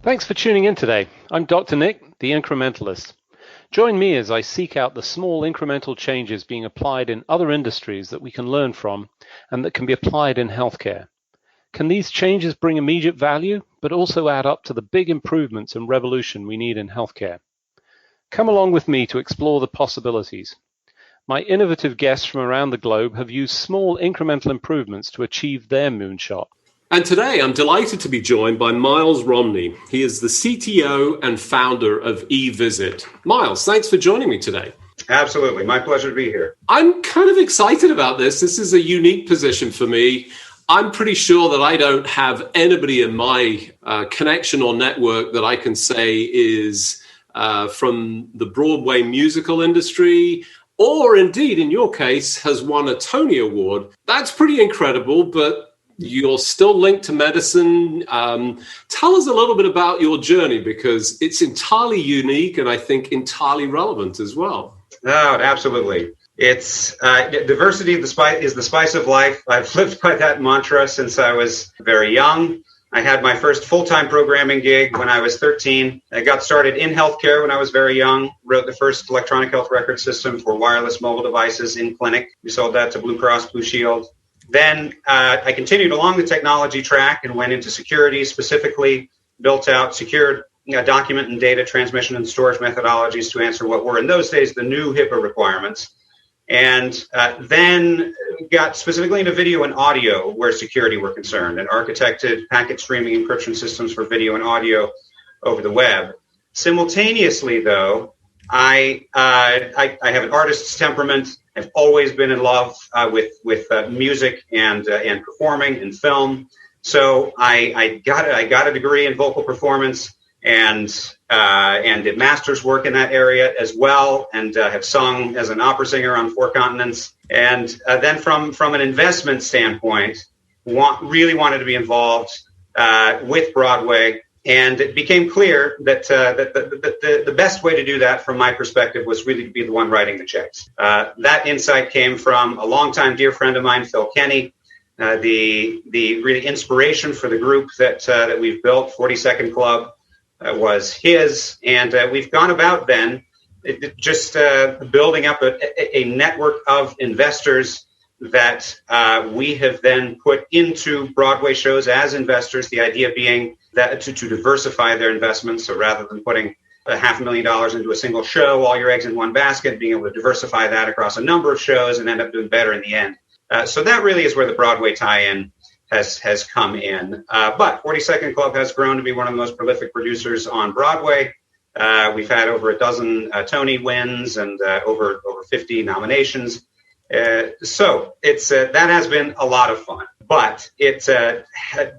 Thanks for tuning in today. I'm Dr. Nick, the Incrementalist. Join me as I seek out the small incremental changes being applied in other industries that we can learn from and that can be applied in healthcare. Can these changes bring immediate value, but also add up to the big improvements and revolution we need in healthcare? Come along with me to explore the possibilities. My innovative guests from around the globe have used small incremental improvements to achieve their moonshot. And today I'm delighted to be joined by Miles Romney. He is the CTO and founder of eVisits. Miles, thanks for joining me today. Absolutely. My pleasure to be here. I'm kind of excited about this. This is a unique position for me. I'm pretty sure that I don't have anybody in my connection or network that I can say is from the Broadway musical industry, or indeed, in your case, has won a Tony Award. That's pretty incredible, but you're still linked to medicine. Tell us a little bit about your journey, because it's entirely unique and I think entirely relevant as well. Oh, absolutely. It's diversity is the spice of life. I've lived by that mantra since I was very young. I had my first full-time programming gig when I was 13. I got started in healthcare when I was very young, wrote the first electronic health record system for wireless mobile devices in clinic. We sold that to Blue Cross Blue Shield. Then I continued along the technology track and went into security, specifically built out secured document and data transmission and storage methodologies to answer what were in those days the new HIPAA requirements. And then got specifically into video and audio where security were concerned, and architected packet streaming encryption systems for video and audio over the web. Simultaneously, though, I have an artist's temperament. I've always been in love with music and performing and film. So I got a degree in vocal performance and did master's work in that area as well, and have sung as an opera singer on 4 continents. And then from an investment standpoint, really wanted to be involved with Broadway. And it became clear that the best way to do that, from my perspective, was really to be the one writing the checks. That insight came from a longtime dear friend of mine, Phil Kenny. The really inspiration for the group that we've built, 42nd Club, was his. And we've gone about then just building up a network of investors that we have then put into Broadway shows as investors, the idea being that to diversify their investments. So rather than putting $500,000 into a single show, all your eggs in one basket, being able to diversify that across a number of shows and end up doing better in the end. So that really is where the Broadway tie-in has come in. But 42nd Club has grown to be one of the most prolific producers on Broadway. We've had over a dozen Tony wins and over 50 nominations. So it's that has been a lot of fun, but it's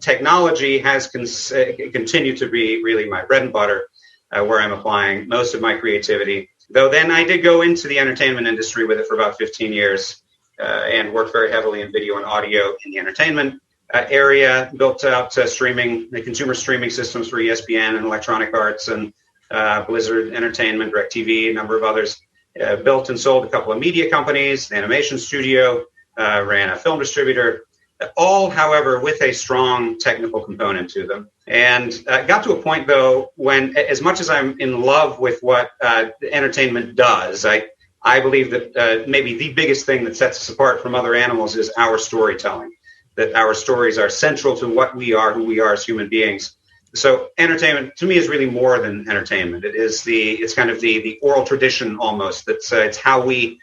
technology has continued to be really my bread and butter, where I'm applying most of my creativity. Though then I did go into the entertainment industry with it for about 15 years and worked very heavily in video and audio in the entertainment area, built out the consumer streaming systems for ESPN and Electronic Arts and Blizzard Entertainment, DirecTV, a number of others. Built and sold a couple of media companies, an animation studio, ran a film distributor, all, however, with a strong technical component to them. And got to a point, though, when, as much as I'm in love with what entertainment does, I believe that maybe the biggest thing that sets us apart from other animals is our storytelling, that our stories are central to what we are, who we are as human beings. So entertainment to me is really more than entertainment. It's kind of the oral tradition almost. It's how we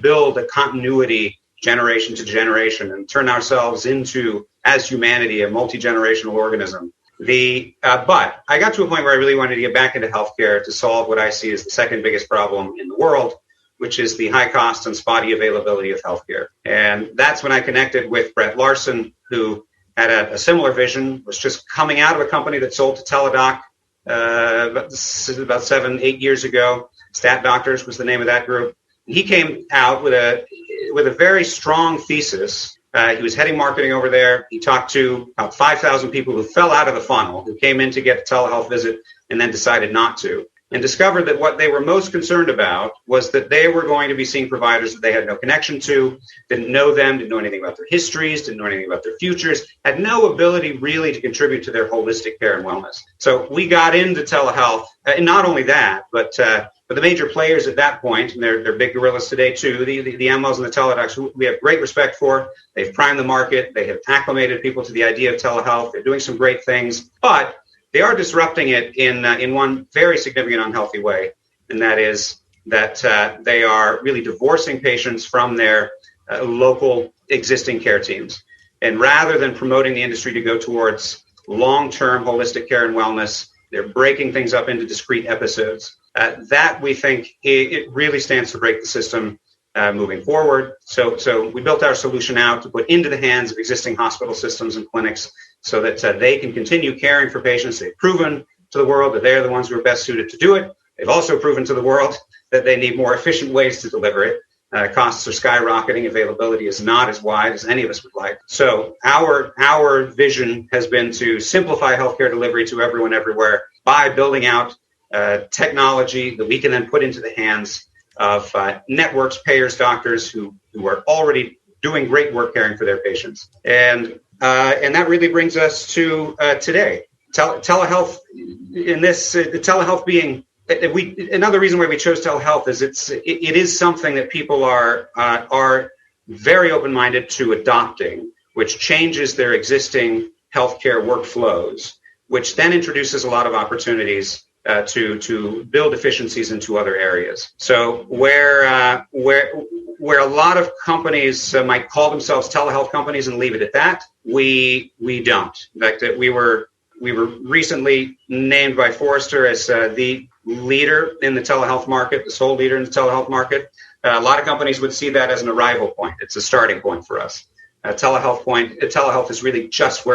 build a continuity generation to generation and turn ourselves into, as humanity, a multi-generational organism. But I got to a point where I really wanted to get back into healthcare to solve what I see as the second biggest problem in the world, which is the high cost and spotty availability of healthcare. And that's when I connected with Brett Larson, who had a similar vision, was just coming out of a company that sold to Teladoc about 7-8 years ago. Stat Doctors was the name of that group. He came out with a very strong thesis. He was heading marketing over there. He talked to about 5,000 people who fell out of the funnel, who came in to get a telehealth visit and then decided not to. and discovered that what they were most concerned about was that they were going to be seeing providers that they had no connection to, didn't know them, didn't know anything about their histories, didn't know anything about their futures, had no ability really to contribute to their holistic care and wellness. So we got into telehealth, and not only that, but the major players at that point, and they're big gorillas today too, the Amwells and the Teledocs, who we have great respect for. They've primed the market. They have acclimated people to the idea of telehealth. They're doing some great things, but they are disrupting it in one very significant unhealthy way, and that is that they are really divorcing patients from their local existing care teams. And rather than promoting the industry to go towards long-term holistic care and wellness, they're breaking things up into discrete episodes. That, we think, it really stands to break the system moving forward. So we built our solution out to put into the hands of existing hospital systems and clinics so that they can continue caring for patients. They've proven to the world that they're the ones who are best suited to do it. They've also proven to the world that they need more efficient ways to deliver it. Costs are skyrocketing. Availability is not as wide as any of us would like. So our vision has been to simplify healthcare delivery to everyone everywhere by building out technology that we can then put into the hands of networks, payers, doctors who are already doing great work caring for their patients. And that really brings us to today. Telehealth, telehealth being another reason why we chose telehealth is it is something that people are very open-minded to adopting, which changes their existing healthcare workflows, which then introduces a lot of opportunities to build efficiencies into other areas. So where a lot of companies might call themselves telehealth companies and leave it at that, we don't. In fact, we were recently named by Forrester as the leader in the telehealth market, the sole leader in the telehealth market. A lot of companies would see that as an arrival point. It's a starting point for us. Telehealth is really just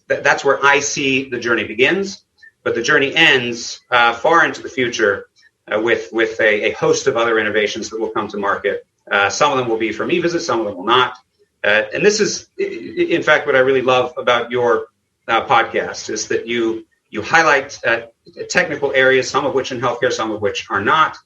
that's where I see the journey begins, but the journey ends far into the future with a host of other innovations that will come to market. Some of them will be from eVisits, some of them will not. And this is, in fact, what I really love about your podcast is that you highlight technical areas, some of which in healthcare, some of which are not,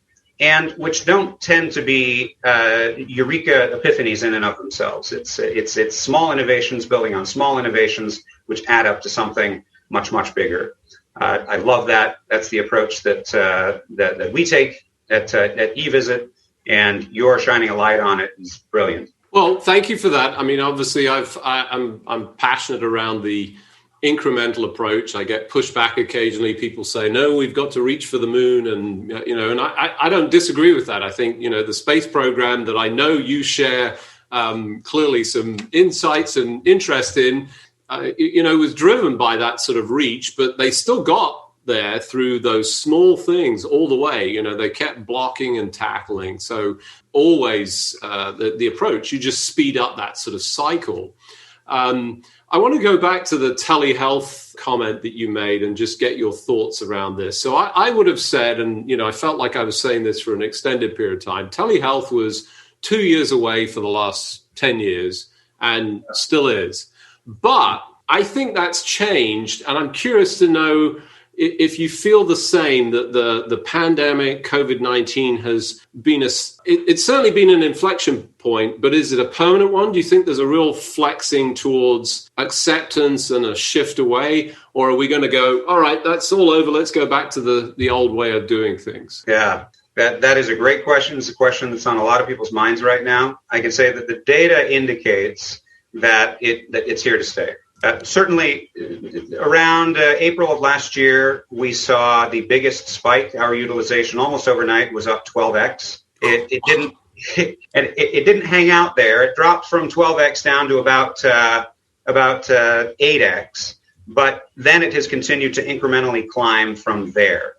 and which don't tend to be eureka epiphanies in and of themselves. It's small innovations building on small innovations, which add up to something much, much bigger. I love that. That's the approach that we take at eVisit, and you're shining a light on it is brilliant. Well, thank you for that. I mean, obviously, I'm passionate around the incremental approach. I get pushed back occasionally. People say, no, we've got to reach for the moon. And, and I don't disagree with that. I think, the space program that I know you share clearly some insights and interest in, was driven by that sort of reach, but they still got there through those small things all the way. They kept blocking and tackling. So always the approach, you just speed up that sort of cycle. I want to go back to the telehealth comment that you made and just get your thoughts around this. So I would have said, and I felt like I was saying this for an extended period of time, telehealth was 2 years away for the last 10 years and still is. But I think that's changed, and I'm curious to know if you feel the same, that the pandemic, COVID-19 has been it's certainly been an inflection point, but is it a permanent one? Do you think there's a real flexing towards acceptance and a shift away? Or are we going to go, all right, that's all over, let's go back to the old way of doing things? Yeah, that is a great question. It's a question that's on a lot of people's minds right now. I can say that the data indicates that it's here to stay. Certainly, around April of last year, we saw the biggest spike. Our utilization almost overnight was up 12x. It didn't hang out there. It dropped from 12x down to about 8x, but then it has continued to incrementally climb from there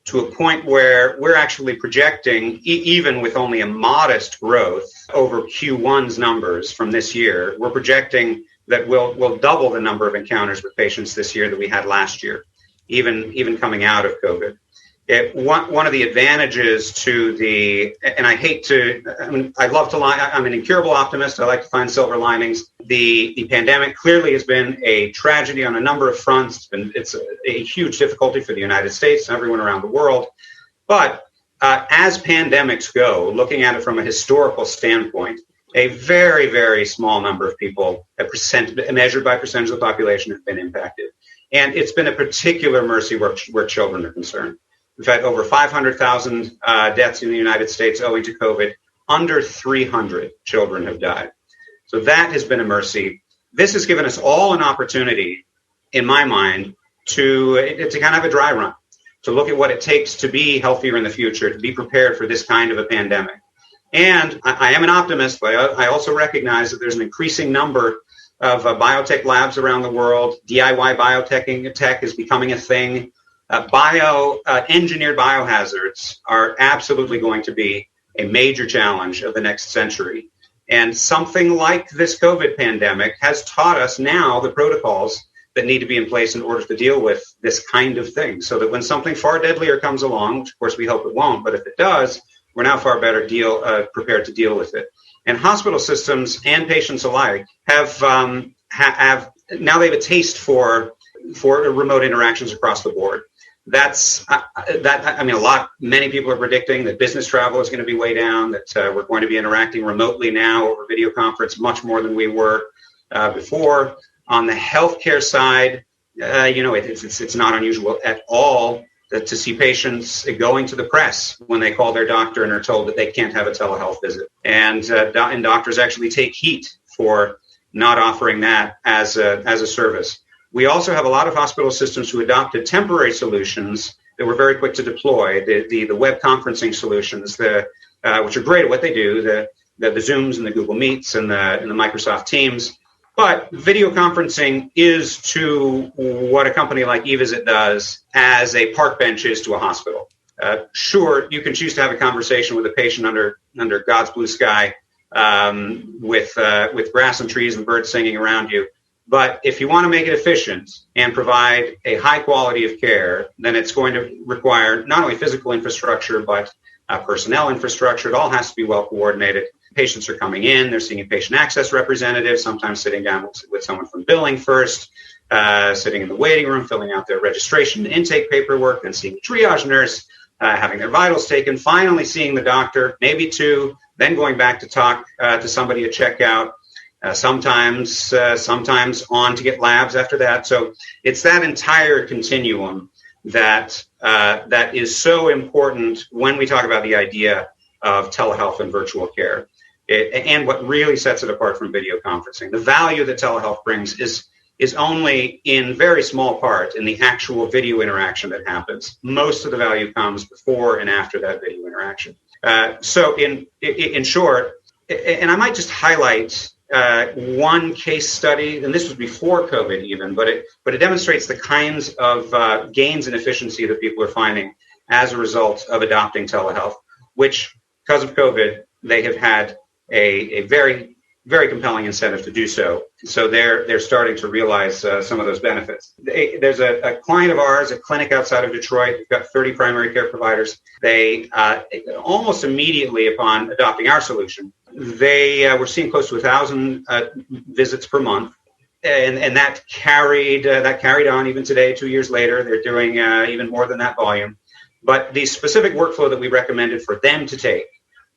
to a point where we're actually projecting, even with only a modest growth over Q1's numbers from this year, we're projecting that we'll double the number of encounters with patients this year that we had last year, even coming out of COVID. One of the advantages to and I hate to, I love to lie, I'm an incurable optimist. I like to find silver linings. The pandemic clearly has been a tragedy on a number of fronts, and it's a huge difficulty for the United States and everyone around the world. But as pandemics go, looking at it from a historical standpoint, a very, very small number of people, measured by percentage of the population, have been impacted. And it's been a particular mercy where children are concerned. We've had over 500,000 deaths in the United States owing to COVID. Under 300 children have died. So that has been a mercy. This has given us all an opportunity, in my mind, to kind of have a dry run, to look at what it takes to be healthier in the future, to be prepared for this kind of a pandemic. And I am an optimist, but I also recognize that there's an increasing number of biotech labs around the world. DIY biotech tech is becoming a thing. Engineered biohazards are absolutely going to be a major challenge of the next century. And something like this COVID pandemic has taught us now the protocols that need to be in place in order to deal with this kind of thing, so that when something far deadlier comes along, which of course we hope it won't, but if it does, we're now far better prepared to deal with it. And hospital systems and patients alike have now they have a taste for remote interactions across the board. Many people are predicting that business travel is going to be way down, that we're going to be interacting remotely now over video conference much more than we were before. On the healthcare side, it's not unusual at all to see patients going to the press when they call their doctor and are told that they can't have a telehealth visit. And doctors actually take heat for not offering that as a service. We also have a lot of hospital systems who adopted temporary solutions that were very quick to deploy. The web conferencing solutions, which are great at what they do, the Zooms and the Google Meets and the Microsoft Teams. But video conferencing is to what a company like eVisit does as a park bench is to a hospital. Sure, you can choose to have a conversation with a patient under God's blue sky with grass and trees and birds singing around you. But if you want to make it efficient and provide a high quality of care, then it's going to require not only physical infrastructure, but personnel infrastructure. It all has to be well coordinated. Patients are coming in, they're seeing a patient access representative, sometimes sitting down with someone from billing first, sitting in the waiting room, filling out their registration intake paperwork, then seeing a triage nurse, having their vitals taken, finally seeing the doctor, maybe two, then going back to talk to somebody at checkout. Sometimes on to get labs after that. So it's that entire continuum that is so important when we talk about the idea of telehealth and virtual care. And what really sets it apart from video conferencing. The value that telehealth brings is only in very small part in the actual video interaction that happens. Most of the value comes before and after that video interaction. So in short, and I might just highlight one case study, and this was before COVID even, but it demonstrates the kinds of gains in efficiency that people are finding as a result of adopting telehealth, which, because of COVID, they have had a very, very compelling incentive to do so. So they're starting to realize some of those benefits. There's a client of ours, a clinic outside of Detroit. We've got 30 primary care providers. They almost immediately upon adopting our solution, they were seeing close to 1,000 visits per month, and that carried on even today. 2 years later, they're doing even more than that volume. But the specific workflow that we recommended for them to take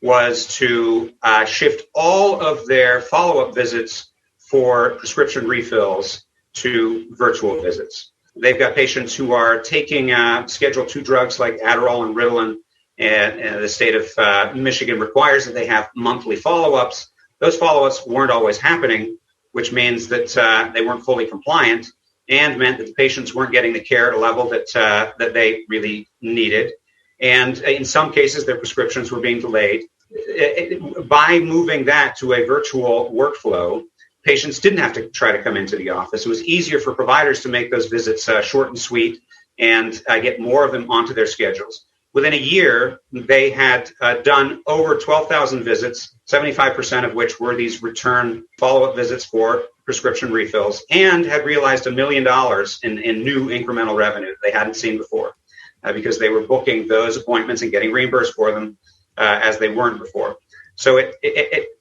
was to shift all of their follow-up visits for prescription refills to virtual visits. They've got patients who are taking Schedule II drugs like Adderall and Ritalin, and the state of Michigan requires that they have monthly follow-ups. Those follow-ups weren't always happening, which means that they weren't fully compliant and meant that the patients weren't getting the care at a level that they really needed. And in some cases, their prescriptions were being delayed. By moving that to a virtual workflow, patients didn't have to try to come into the office. It was easier for providers to make those visits short and sweet and get more of them onto their schedules. Within a year, they had done over 12,000 visits, 75% of which were these return follow-up visits for prescription refills, and had realized $1 million in new incremental revenue they hadn't seen before. because they were booking those appointments and getting reimbursed for them as they weren't before. So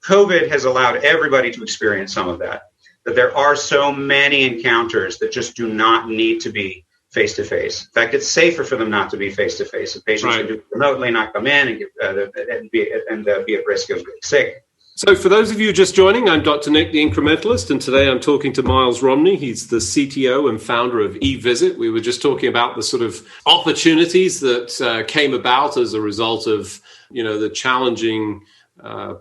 COVID has allowed everybody to experience some of that there are so many encounters that just do not need to be face-to-face. In fact, it's safer for them not to be face-to-face. If patients can do it remotely, not come in and be at risk of getting sick. So for those of you just joining, I'm Dr. Nick, the Incrementalist, and today I'm talking to Miles Romney. He's the CTO and founder of eVisit. We were just talking about the sort of opportunities that came about as a result of, the challenging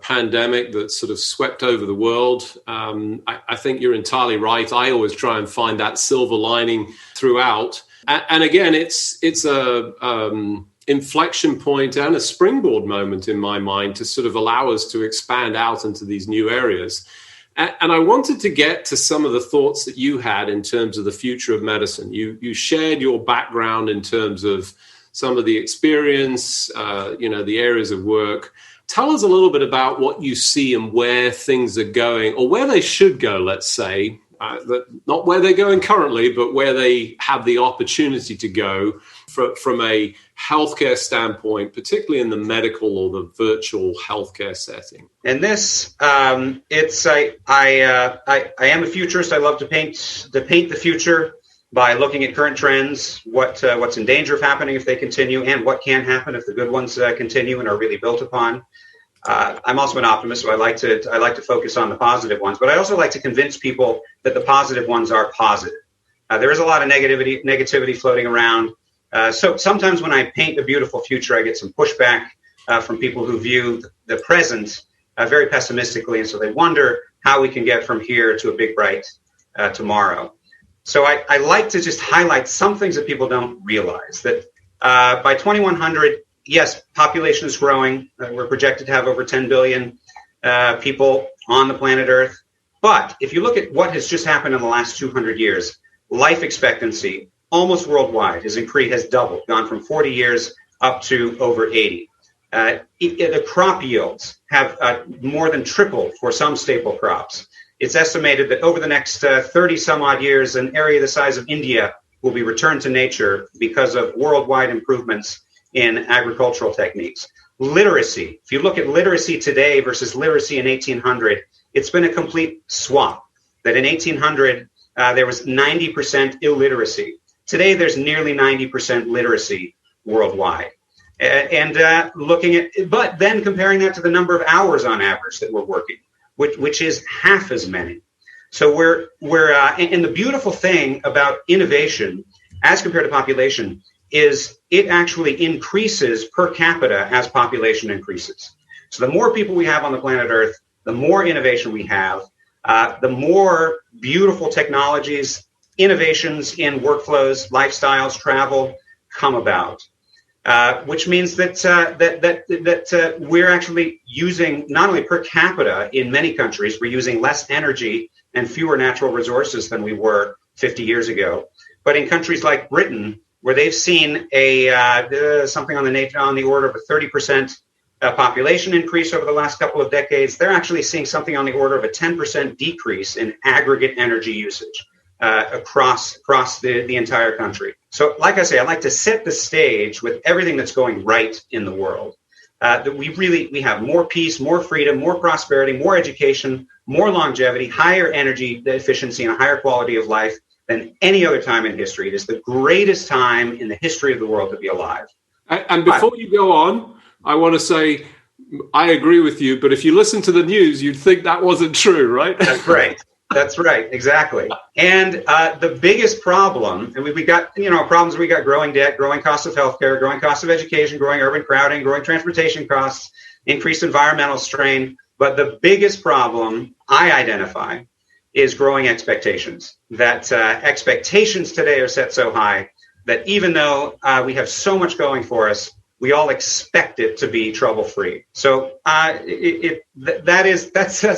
pandemic that sort of swept over the world. I think you're entirely right. I always try and find that silver lining throughout. And again, it's a inflection point and a springboard moment in my mind to sort of allow us to expand out into these new areas. And I wanted to get to some of the thoughts that you had in terms of the future of medicine. You shared your background in terms of some of the experience, the areas of work. Tell us a little bit about what you see and where things are going, or where they should go, let's say, not where they're going currently, but where they have the opportunity to go from a healthcare standpoint, particularly in the medical or the virtual healthcare setting. And this, I am a futurist. I love to paint the future by looking at current trends, what's in danger of happening if they continue, and what can happen if the good ones continue and are really built upon. I'm also an optimist, so I like to focus on the positive ones, but I also like to convince people that the positive ones are positive. There is a lot of negativity floating around. So sometimes when I paint a beautiful future, I get some pushback from people who view the present very pessimistically, and so they wonder how we can get from here to a big bright tomorrow. So I like to just highlight some things that people don't realize, that by 2100, yes, population is growing. We're projected to have over 10 billion people on the planet Earth. But if you look at what has just happened in the last 200 years, life expectancy almost worldwide has doubled, gone from 40 years up to over 80. The crop yields have more than tripled for some staple crops. It's estimated that over the next 30 some odd years, an area the size of India will be returned to nature because of worldwide improvements in agricultural techniques. Literacy, if you look at literacy today versus literacy in 1800, it's been a complete swap. That in 1800, there was 90% illiteracy. Today, there's nearly 90% literacy worldwide. But then comparing that to the number of hours on average that we're working, which is half as many. So and the beautiful thing about innovation as compared to population is it actually increases per capita as population increases. So the more people we have on the planet Earth, the more innovation we have, the more beautiful technologies, innovations in workflows, lifestyles, travel come about. Which means that we're actually using, not only per capita in many countries, we're using less energy and fewer natural resources than we were 50 years ago. But in countries like Britain, where they've seen something on the order of a 30% population increase over the last couple of decades, they're actually seeing something on the order of a 10% decrease in aggregate energy usage across the entire country. So like I say, I like to set the stage with everything that's going right in the world. That we have more peace, more freedom, more prosperity, more education, more longevity, higher energy efficiency, and a higher quality of life than any other time in history. It is the greatest time in the history of the world to be alive. And before you go on, I want to say I agree with you, but if you listen to the news, you'd think that wasn't true, right? That's right. That's right, exactly. And the biggest problem, and we got, problems, we got growing debt, growing cost of healthcare, growing cost of education, growing urban crowding, growing transportation costs, increased environmental strain. But the biggest problem I identify is growing expectations. That expectations today are set so high that even though we have so much going for us, we all expect it to be trouble-free. So that's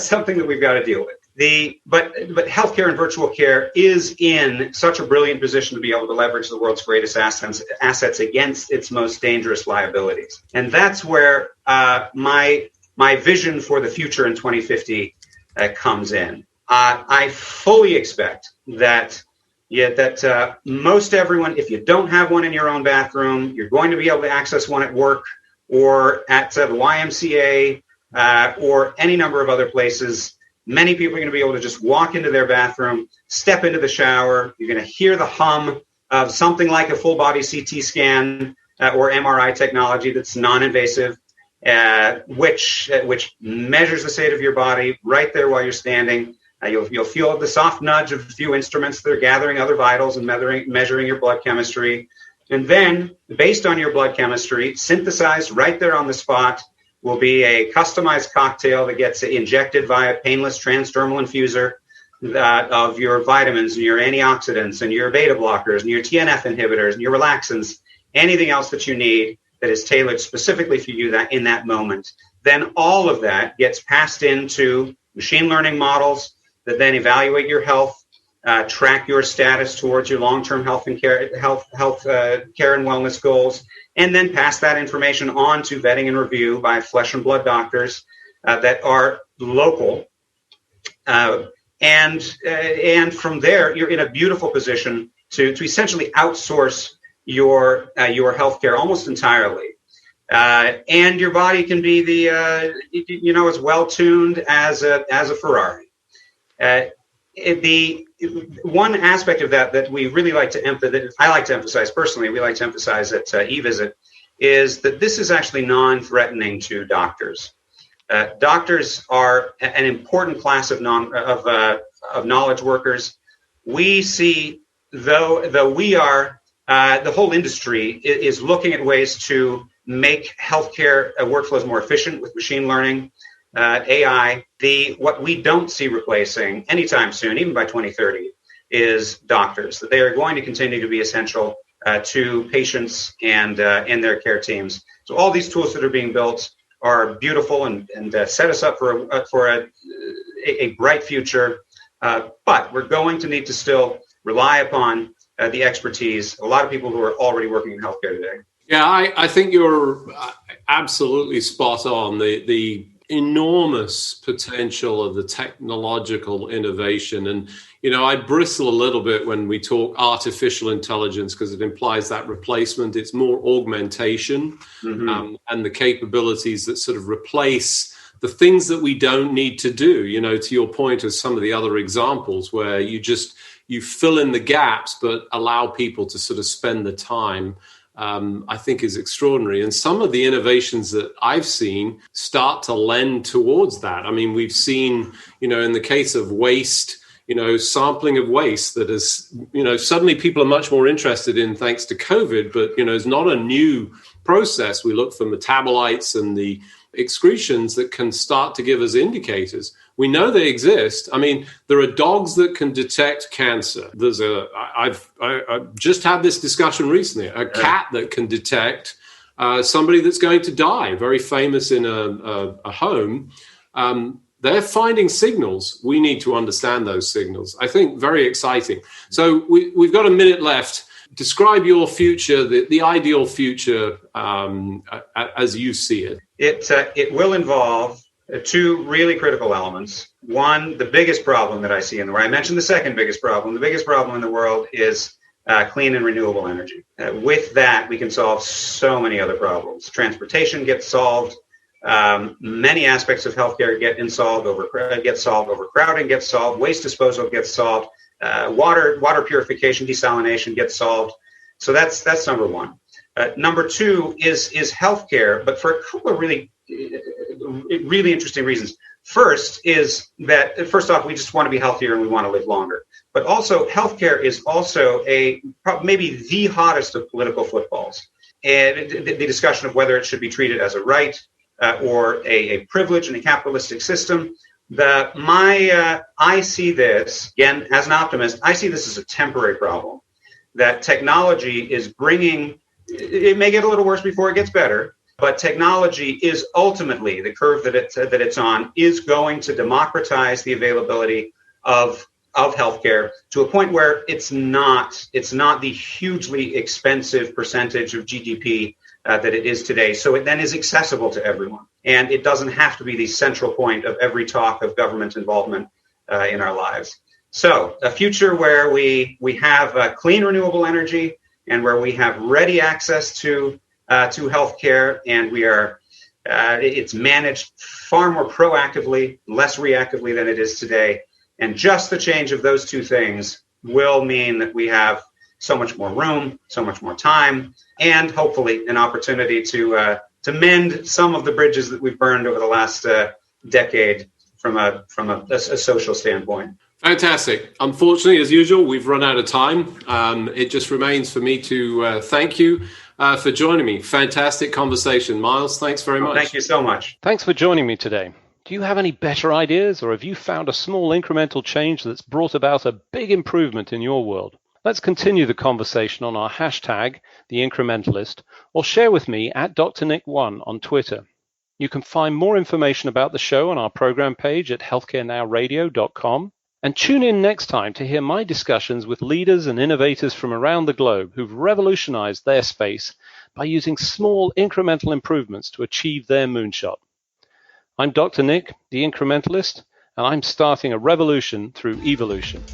something that we've got to deal with. But healthcare and virtual care is in such a brilliant position to be able to leverage the world's greatest assets against its most dangerous liabilities. And that's where my vision for the future in 2050 comes in. I fully expect that most everyone, if you don't have one in your own bathroom, you're going to be able to access one at work or at the YMCA or any number of other places. Many people are going to be able to just walk into their bathroom, step into the shower. You're going to hear the hum of something like a full body CT scan or MRI technology that's non-invasive, which measures the state of your body right there while you're standing. You'll feel the soft nudge of a few instruments that are gathering other vitals and measuring your blood chemistry. And then, based on your blood chemistry, synthesized right there on the spot, will be a customized cocktail that gets injected via painless transdermal infuser of your vitamins and your antioxidants and your beta blockers and your TNF inhibitors and your relaxants, anything else that you need that is tailored specifically for you that in that moment. Then all of that gets passed into machine learning models that then evaluate your health, track your status towards your long-term health care and wellness goals, and then pass that information on to vetting and review by flesh and blood doctors that are local. And from there, you're in a beautiful position to essentially outsource your healthcare almost entirely. And your body can be as well tuned as a Ferrari. The one aspect of that we really like to emphasize, I like to emphasize personally, we like to emphasize at eVisit, is that this is actually non-threatening to doctors. Doctors are an important class of knowledge workers. We see, though we are, the whole industry is looking at ways to make healthcare workflows more efficient with machine learning, AI. What we don't see replacing anytime soon, even by 2030, is doctors. That they are going to continue to be essential to patients and their care teams. So all these tools that are being built are beautiful and set us up for a bright future. But we're going to need to still rely upon the expertise of a lot of people who are already working in healthcare today. Yeah, I think you're absolutely spot on. The enormous potential of the technological innovation. And, I bristle a little bit when we talk artificial intelligence because it implies that replacement. It's more augmentation and the capabilities that sort of replace the things that we don't need to do, to your point of some of the other examples where you fill in the gaps, but allow people to sort of spend the time. I think is extraordinary. And some of the innovations that I've seen start to lend towards that. I mean, we've seen, in the case of waste, sampling of waste that is, suddenly people are much more interested in thanks to COVID, but, it's not a new process. We look for metabolites and the excretions that can start to give us indicators. We know they exist. I mean, there are dogs that can detect cancer. I've just had this discussion recently, a cat that can detect somebody that's going to die, very famous in a home. They're finding signals. We need to understand those signals. I think very exciting. So we've got a minute left. Describe your future, the ideal future as you see it. It will involve two really critical elements. One, the biggest problem that I see in the world. I mentioned the second biggest problem. The biggest problem in the world is clean and renewable energy. With that, we can solve so many other problems. Transportation gets solved. Many aspects of healthcare get solved. Overcrowding gets solved. Waste disposal gets solved. Water purification, desalination gets solved. So that's number one. Number two is healthcare, but for a couple of really interesting reasons. First off, we just want to be healthier and we want to live longer. But also, healthcare is also maybe the hottest of political footballs. And the discussion of whether it should be treated as a right or a privilege in a capitalistic system. I see this, again, as an optimist, I see this as a temporary problem. That technology is bringing, it may get a little worse before it gets better, but technology is ultimately, the curve that it's on, is going to democratize the availability of healthcare to a point where it's not the hugely expensive percentage of GDP that it is today. So it then is accessible to everyone. And it doesn't have to be the central point of every talk of government involvement in our lives. So a future where we have clean renewable energy and where we have ready access to healthcare, and it's managed far more proactively, less reactively than it is today. And just the change of those two things will mean that we have so much more room, so much more time, and hopefully an opportunity to mend some of the bridges that we've burned over the last decade from a social standpoint. Fantastic. Unfortunately, as usual, we've run out of time. It just remains for me to thank you for joining me. Fantastic conversation. Miles, thanks very much. Thank you so much. Thanks for joining me today. Do you have any better ideas, or have you found a small incremental change that's brought about a big improvement in your world? Let's continue the conversation on our hashtag, The Incrementalist, or share with me at DrNick1 on Twitter. You can find more information about the show on our program page at healthcarenowradio.com. And tune in next time to hear my discussions with leaders and innovators from around the globe who've revolutionized their space by using small incremental improvements to achieve their moonshot. I'm Dr. Nick, the Incrementalist, and I'm starting a revolution through evolution.